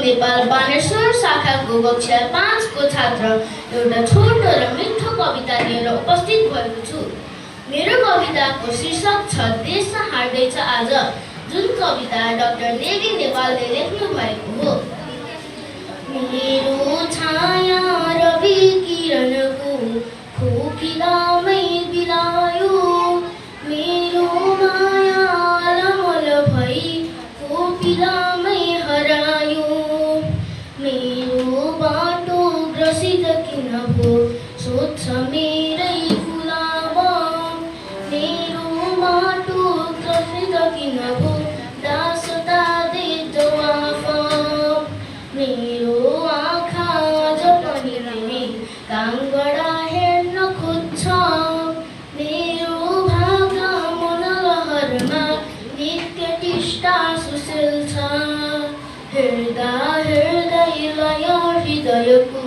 नेपाल बानेश्वर शाखाको कक्षा 5 को छात्र एउटा छोटो र मिठो कविता लिएर उपस्थित भएको छु। मेरो कविताको शीर्षक छ देश हार्दैछ आज, जुन कविता डाक्टर लेगी नेपालले लेख्नु भएको हो। मेरो छाया रवि किरणको खोकिलामै बिलायो, मेरो माया अलमल भई कोपिलामै हरायो, मेरो बाटो ग्रसित किन भो सोध्छ मेरै गुलाब, मेरो बाटो ग्रसित किन भो दासता दे जवाफ, मेरो आँखा अझ पनि तिमी काङबाट हेर्न खोज्छ, मेरो भागा मन लहरमा नित्य टिस्टा सुशील छ, हेर्दा हेर्दै लय हृदयको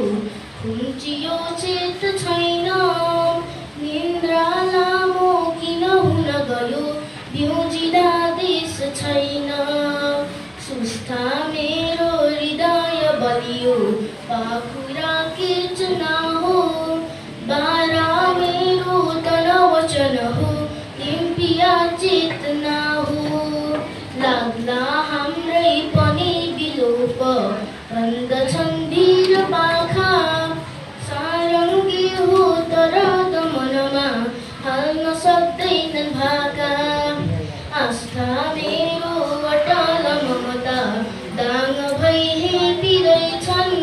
खुम्चियो चेत छैन, निन्द्रा लामो किन हुन गयो बिउजिँदा देश छैन, सुस्ता मेरो हृदय बलियो पाखुरा किर्चना हो, बारा मेरो तन वचन हो लिम्पिया चेतना हो, लाग्ला हाम्रै पनि विलोप बन्दछन् धीर पाखा, सारङ्गी हो तर मनमा हाल्न सक्दैनन् भाका, आस्था मेरो अटल ममता दाङ भई हेपिँदैछन्,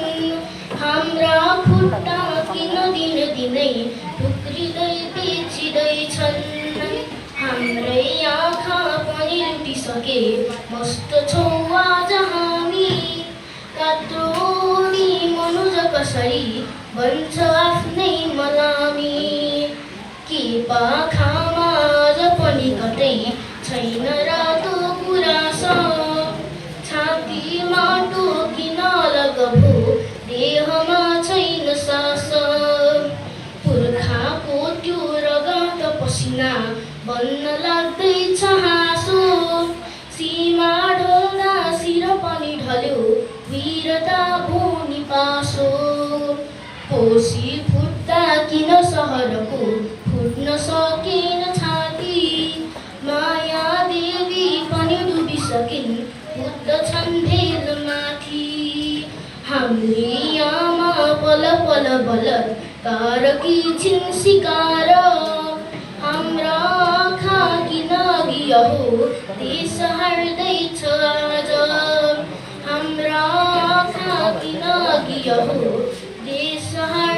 हाम्रा खुट्टा किन दिनै टुक्रिँदै बेचिँदैछन्, हाम्रै आँखा पनि लुटिसके मस्त छौ आज हामी, कात्रोनी मनुज कसरी बन्छ आफ्नै मलामी, के पाखामा अझ पनि कतै छैन रातो गुराँस, छाती माटो किन अलग भो देहमा छैन सास, पुर्खाको त्यो रगत पसिना बन्न लाग्दैछ हाँसो, सीमा ढल्दा शिर पनि ढल्यो वीरता भुनी पासो, कोसी फुट्दा किन सहरको फुट्न सकेन छाती, माया देवी पनि डुबिसकिन् बुद्धछन् भेल माथि, हाम्री आमा पल पल बलात्कारकी छिन् शिकार, हाम्रा आँखा किन अघि हो देश हार्दैछ आज, हाम्रा आँखा किन अघि हो देश हार्दैछ।